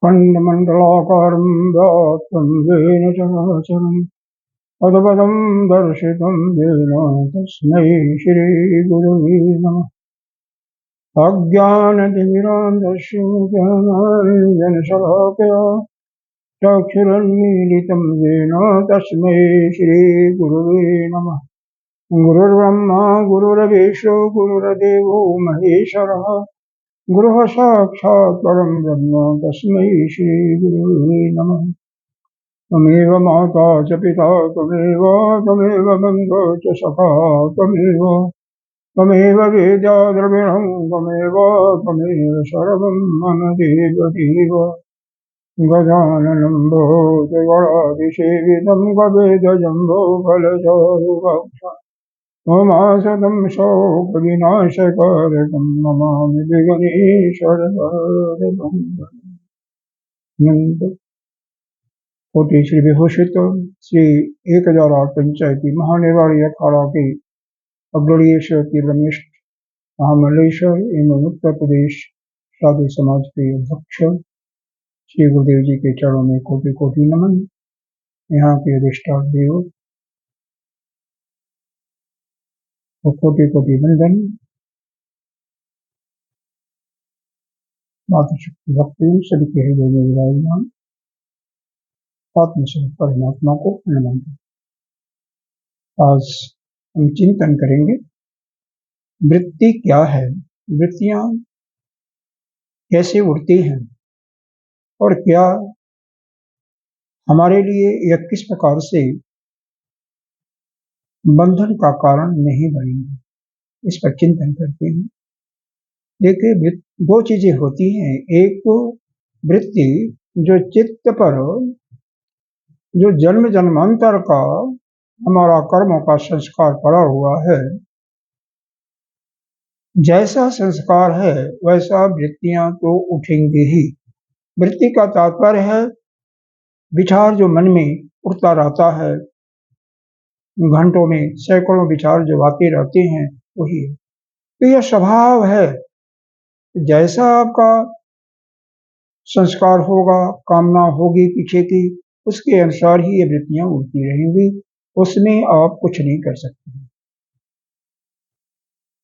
खण्डमण्डलाकारं व्याप्तं येन चराचरम् पदपदं दर्शितं येन तस्मै श्रीगुरुवे नमः। अज्ञानतिमिरान्धस्य ज्ञानाञ्जनशलाकया चक्षुरुन्मीलितं येन तस्मै श्रीगुरुवे नमः। गुरुर्ब्रह्मा गुरुर्विष्णु गुरुर्देवो महेश्वरः गुरुः साक्षात् परं ब्रह्म तस्मै श्रीगुरुवे नमः। त्वमेव माता च पिता त्वमेव बन्धो च सखा त्वमेव वेदा द्रविणं त्वमेव सर्वं मम देवदेव। गजाननं भूतगणाधिसेवितं गवेदजम्बो फलचारुभक्षम् उमासुतं शोकविनाशकारकं नमामि विघ्नेश्वरपादपङ्कजम्। कोटि श्री विभूषित श्री 1008 पंचायती महानिर्वाणी अखाड़ा के अग्रणीय रमेश महामंडलेश्वर एवं उत्तर प्रदेश साधु समाज के अध्यक्ष श्री गुरुदेव जी के चरणों में कोटि कोटि नमन। यहाँ के अधिष्ठान देव को कोटि कोटि वंदन। मातृशक्ति भक्ति सभी के हृदय में विराजमान आत्मस्वरूप परमात्मा को नमन। आज हम चिंतन करेंगे वृत्ति क्या है, वृत्तियां कैसे उड़ती हैं और क्या हमारे लिए यह किस प्रकार से बंधन का कारण नहीं बनेंगे, इस पर चिंतन करते हैं। देखिए, दो चीजें होती हैं। एक तो वृत्ति जो चित्त पर जो जन्म जन्मांतर का हमारा कर्मों का संस्कार पड़ा हुआ है, जैसा संस्कार है वैसा वृत्तियां तो उठेंगी ही। वृत्ति का तात्पर्य है विचार जो मन में उठता रहता है, घंटों में सैकड़ों विचार जो आते रहते हैं वही है। तो यह स्वभाव है, जैसा आपका संस्कार होगा, कामना होगी पीछे की, उसके अनुसार ही ये वृत्तियां उठती रहेंगी, उसमें आप कुछ नहीं कर सकते।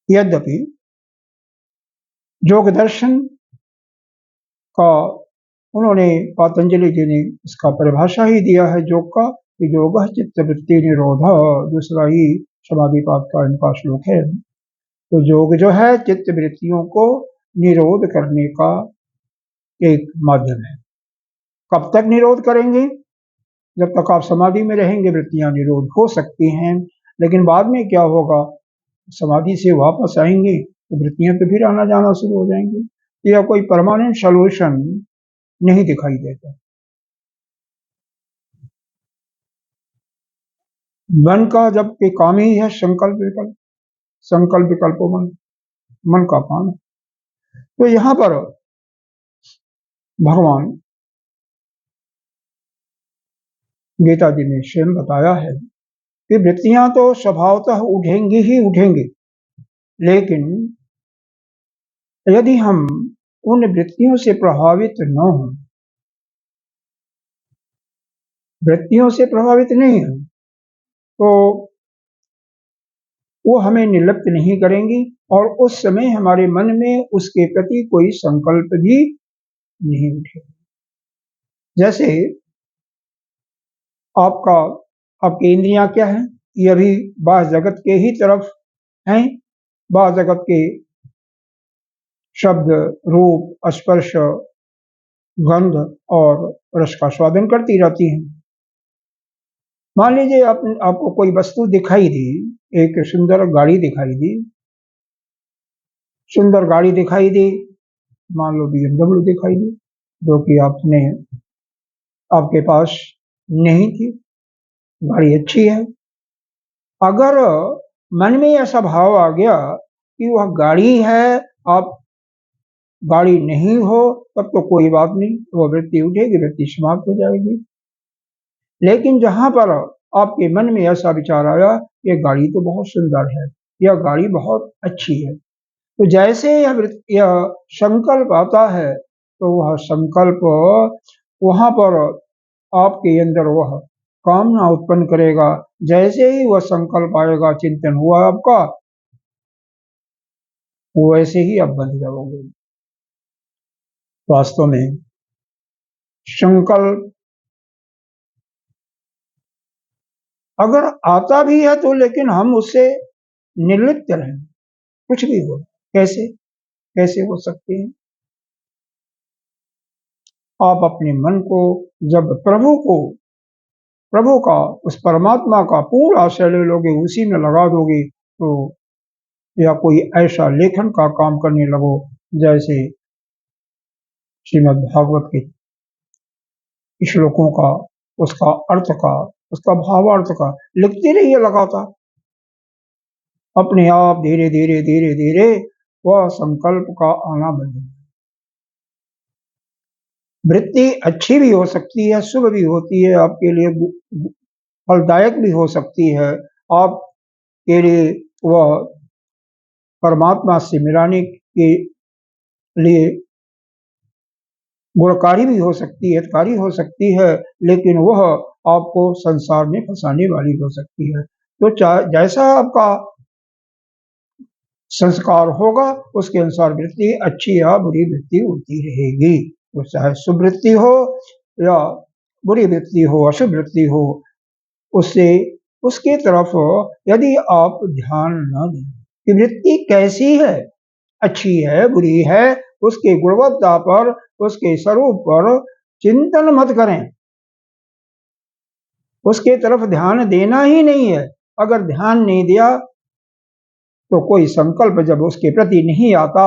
यद्यपि योग दर्शन का उन्होंने पतंजलि जी ने इसका परिभाषा ही दिया है योग का कि योग चित्त वृत्ति निरोध, दूसरा ही समाधिपाद का इनका श्लोक है। तो योग जो है चित्त वृत्तियों को निरोध करने का एक माध्यम है। कब तक निरोध करेंगे? जब तक आप समाधि में रहेंगे वृत्तियां निरोध हो सकती हैं, लेकिन बाद में क्या होगा, समाधि से वापस आएंगे तो वृत्तियां तो फिर आना जाना शुरू हो जाएंगी। यह कोई परमानेंट सॉल्यूशन नहीं दिखाई देता। मन का जब के काम ही है संकल्प विकल्प, संकल्प विकल्प मन का काम। तो यहां पर भगवान गीता जी ने स्वयं बताया है कि वृत्तियां तो स्वभावतः उठेंगी ही उठेंगी, लेकिन यदि हम उन वृत्तियों से प्रभावित न हो, वृत्तियों से प्रभावित नहीं हो, तो वो हमें निर्लिप्त नहीं करेंगी और उस समय हमारे मन में उसके प्रति कोई संकल्प भी नहीं उठेगा। जैसे आपकी इंद्रियां क्या है, ये भी बाह्य जगत के ही तरफ हैं। बाह्य जगत के शब्द, रूप, स्पर्श, गंध और रस का स्वादन करती रहती हैं। मान लीजिए आपको कोई वस्तु दिखाई दी, एक सुंदर गाड़ी दिखाई दी, सुंदर गाड़ी दिखाई दी, मान लो BMW दिखाई दी, जो कि आपके पास नहीं थी। गाड़ी अच्छी है। अगर मन में ऐसा भाव आ गया कि वह गाड़ी है, आप गाड़ी नहीं हो, तब तो कोई बात नहीं, वो वृत्ति उठेगी, वृत्ति समाप्त हो जाएगी। लेकिन जहां पर आपके मन में ऐसा विचार आया, ये गाड़ी तो बहुत सुंदर है, यह गाड़ी बहुत अच्छी है, तो जैसे यह संकल्प आता है तो वह संकल्प वहां पर आपके अंदर वह कामना उत्पन्न करेगा। जैसे ही वह संकल्प आएगा, चिंतन हुआ आपका, वैसे ही आप बंध जाओगे। वास्तव में संकल्प अगर आता भी है तो लेकिन हम उससे निर्लिप्त रहें, कुछ भी हो, कैसे कैसे हो सकते हैं? आप अपने मन को जब प्रभु का, उस परमात्मा का पूरा आश्रय ले लोगे, उसी में लगा दोगे, तो या कोई ऐसा लेखन का काम करने लगो जैसे श्रीमद् भागवत के श्लोकों का, उसका अर्थ का, उसका भावार्थ का लिखते रहिए लगातार। अपने आप धीरे धीरे धीरे धीरे वह संकल्प का आना बंद हो। वृत्ति अच्छी भी हो सकती है, शुभ भी होती है, आपके लिए फलदायक भी हो सकती है, आपके लिए वह परमात्मा से मिलाने के लिए गुणकारी भी हो सकती है, हितकारी हो सकती है, लेकिन वह आपको संसार में फंसाने वाली हो सकती है। तो जैसा आपका संस्कार होगा, उसके अनुसार वृत्ति अच्छी या बुरी वृत्ति होती रहेगी। तो चाहे शुभ वृत्ति हो या बुरी वृत्ति हो, अशुभ वृत्ति हो, उससे उसकी तरफ यदि आप ध्यान न दें कि वृत्ति कैसी है, अच्छी है, बुरी है, उसके गुणवत्ता पर, उसके स्वरूप पर चिंतन मत करें, उसके तरफ ध्यान देना ही नहीं है। अगर ध्यान नहीं दिया तो कोई संकल्प जब उसके प्रति नहीं आता,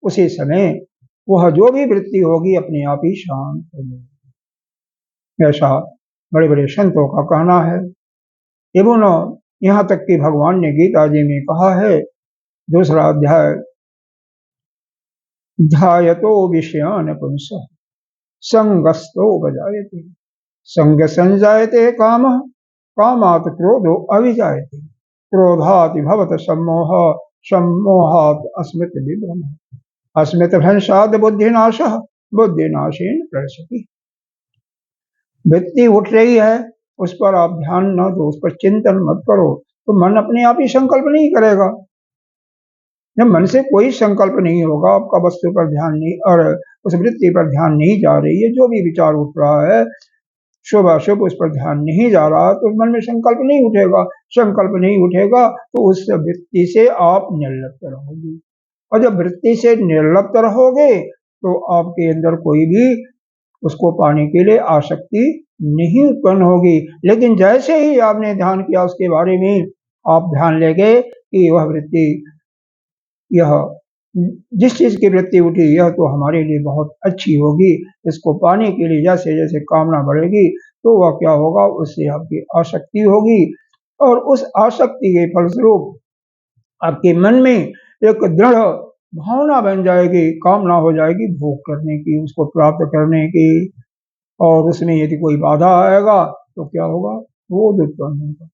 उसी समय वह जो भी वृत्ति होगी अपने आप ही शांत हो जाएगी। ऐसा बड़े बड़े संतों का कहना है। एवं यहाँ तक कि भगवान ने गीता जी में कहा है, दूसरा अध्याय, ध्यायतो विषयान पुंसः संगस्तो बजायते, संग संजायते कामः, कामात् क्रोधो अविजायते, क्रोधात् भवत सम्मोह, सम्मोहात् अस्मित् विभ्रमः, अस्मित् भ्रंशात् बुद्धिनाशः, बुद्धिनाशेन प्रणश्यति। वृत्ति उठ रही है, उस पर आप ध्यान न दो, उस पर चिंतन मत करो, तो मन अपने आप ही संकल्प नहीं करेगा। जब मन से कोई संकल्प नहीं होगा, आपका वस्तु पर ध्यान नहीं और उस वृत्ति पर ध्यान नहीं जा रही है, जो भी विचार उठ रहा है शुभ अशुभ, उस पर ध्यान नहीं जा रहा, तो मन में संकल्प नहीं उठेगा। संकल्प नहीं उठेगा तो उस वृत्ति से आप निर्लिप्त रहोगे, और जब वृत्ति से निर्लिप्त रहोगे तो आपके अंदर कोई भी उसको पाने के लिए आसक्ति नहीं उत्पन्न होगी। लेकिन जैसे ही आपने ध्यान किया उसके बारे में, आप ध्यान ले गए कि वह वृत्ति, यह जिस चीज की वृत्ति उठी, यह तो हमारे लिए बहुत अच्छी होगी, इसको पाने के लिए जैसे जैसे कामना बढ़ेगी तो वह क्या होगा, उससे आपकी आसक्ति होगी, और उस आसक्ति के फलस्वरूप आपके मन में एक दृढ़ भावना बन जाएगी, कामना हो जाएगी भोग करने की, उसको प्राप्त करने की। और उसमें यदि कोई बाधा आएगा तो क्या होगा, क्रोध उत्पन्न होगा,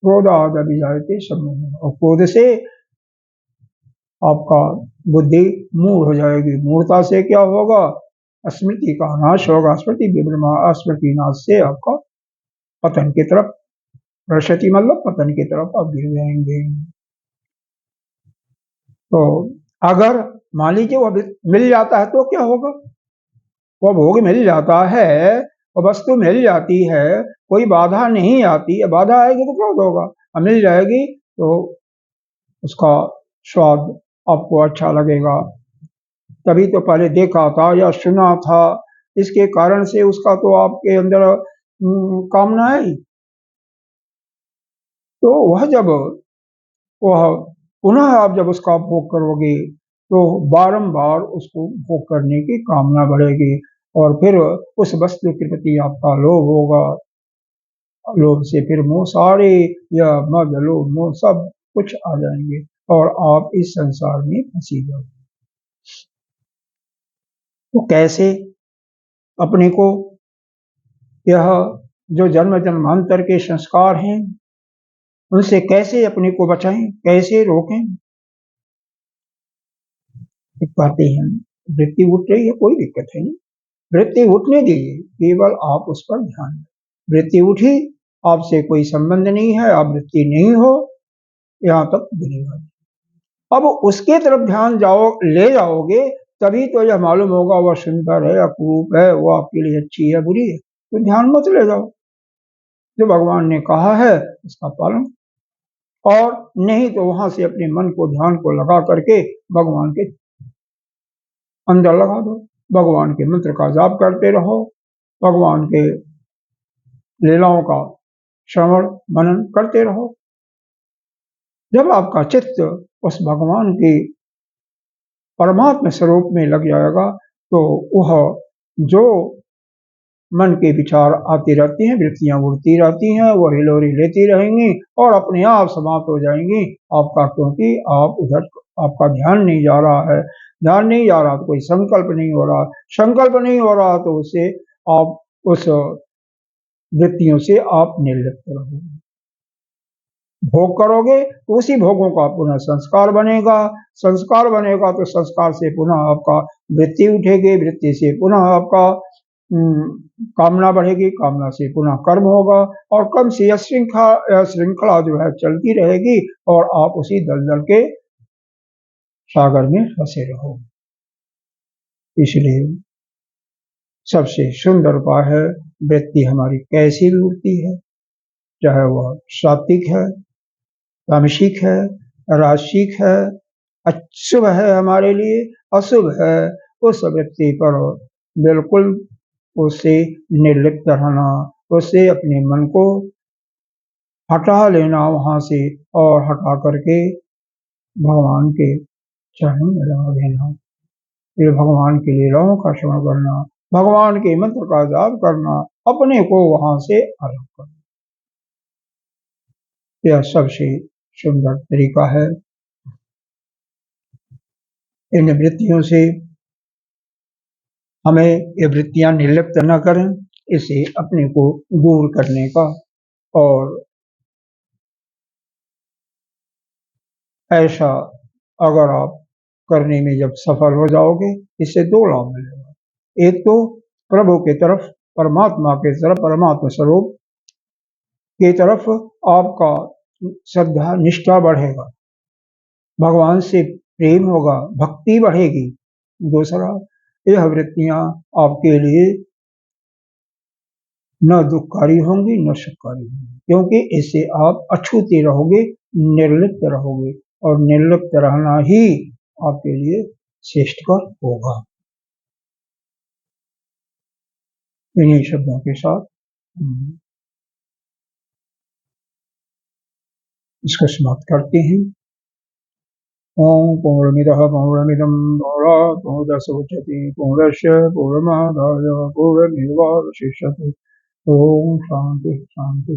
क्रोधाद् अभिजायते सम्मोहः, और क्रोध से आपका बुद्धि मूढ़ हो जाएगी। मूढ़ता से क्या होगा, स्मृति का नाश होगा, स्मृति विभ्रमा, स्मृति नाश से आपका पतन की तरफ, प्रशति मतलब पतन की तरफ आप गिर जाएंगे। तो अगर मान लीजिए वह मिल जाता है तो क्या होगा, वह भोग मिल जाता है, वह वस्तु मिल जाती है, कोई बाधा नहीं आती है, बाधा आएगी तो क्रोध होगा, और मिल जाएगी तो उसका स्वाद आपको अच्छा लगेगा। तभी तो पहले देखा था या सुना था, इसके कारण से उसका तो आपके अंदर कामना आई, तो वह जब वह पुनः आप जब उसका भोग करोगे तो बारंबार उसको भोग करने की कामना बढ़ेगी, और फिर उस वस्तु के प्रति आपका लोभ होगा, लोभ से फिर मोह, सारे या मद लोभ मोह सब कुछ आ जाएंगे और आप इस संसार में फंसी जाओगे। तो कैसे अपने को, यह जो जन्म जन्मांतर के संस्कार हैं उनसे कैसे अपने को बचाएं, कैसे रोकें? कहते हैं वृत्ति उठ रही है, कोई दिक्कत है नहीं, वृत्ति उठने दीजिए, केवल आप उस पर ध्यान दें। वृत्ति उठी, आपसे कोई संबंध नहीं है, आप वृत्ति नहीं हो, यहाँ तक बनेगा। अब उसके तरफ ध्यान ले जाओगे, तभी तो यह मालूम होगा वह सुंदर है, अपूप है, वो आपके लिए अच्छी है, बुरी है। तो ध्यान मत ले जाओ, जो भगवान ने कहा है उसका पालन, और नहीं तो वहां से अपने मन को, ध्यान को लगा करके भगवान के अंदर लगा दो, भगवान के मंत्र का जाप करते रहो, भगवान के लीलाओं का श्रवण मनन करते रहो। जब आपका चित्त उस भगवान के परमात्मा स्वरूप में लग जाएगा, तो वह जो मन के विचार आते रहते हैं, वृत्तियां उड़ती रहती हैं, वो हिलोरी लेती रहेंगी और अपने आप समाप्त हो जाएंगी आपका, क्योंकि आप उधर, आपका ध्यान नहीं जा रहा है। ध्यान नहीं जा रहा तो कोई संकल्प नहीं हो रहा, संकल्प नहीं हो रहा तो उससे आप, उस वृत्तियों से आप निर्लिप्त रहोगे। भोग करोगे तो उसी भोगों का पुनः संस्कार बनेगा, संस्कार बनेगा तो संस्कार से पुनः आपका वृत्ति उठेगी, वृत्ति से पुनः आपका कामना बढ़ेगी, कामना से पुनः कर्म होगा, और कर्म से यह श्रृंखला जो है चलती रहेगी, और आप उसी दलदल के सागर में फंसे रहोगे। इसलिए सबसे सुंदर उपाय है, वृत्ति हमारी कैसी भी उठती है, चाहे वह सात्विक है, तामसिक है, राजसिक है, शुभ है हमारे लिए, अशुभ है, उस वृत्ति पर बिल्कुल उससे निर्लिप्त रहना, उससे अपने मन को हटा लेना वहां से, और हटा करके भगवान के चरणों में लगा देना, फिर भगवान के लीलाओं का श्रवण करना, भगवान के मंत्र का जाप करना, अपने को वहां से अलग करना। यह सबसे सुंदर तरीका है। इन वृत्तियों से हमें ये वृत्तियां निर्लिप्त न करें, इसे अपने को दूर करने का, और ऐसा अगर आप करने में जब सफल हो जाओगे, इससे दो लाभ मिलेगा। एक तो प्रभु की तरफ, परमात्मा की तरफ, परमात्मा स्वरूप की तरफ आपका श्रद्धा निष्ठा बढ़ेगा, भगवान से प्रेम होगा, भक्ति बढ़ेगी। दूसरा, यह वृत्तियां आपके लिए न दुखकारी होंगी न सुखकारी होंगी, क्योंकि इससे आप अछूते रहोगे, निर्लिप्त रहोगे, और निर्लिप्त रहना ही आपके लिए श्रेष्ठकर होगा। इन्हीं शब्दों के साथ इसको समाप्त करते हैं। ओम पूर्णमिदः पूर्णमिदं पूर्णात् पूर्णमुदच्यते पूर्णस्य पूर्णमादाय पूर्णमेवावशिष्यते। ओम शांति शांति।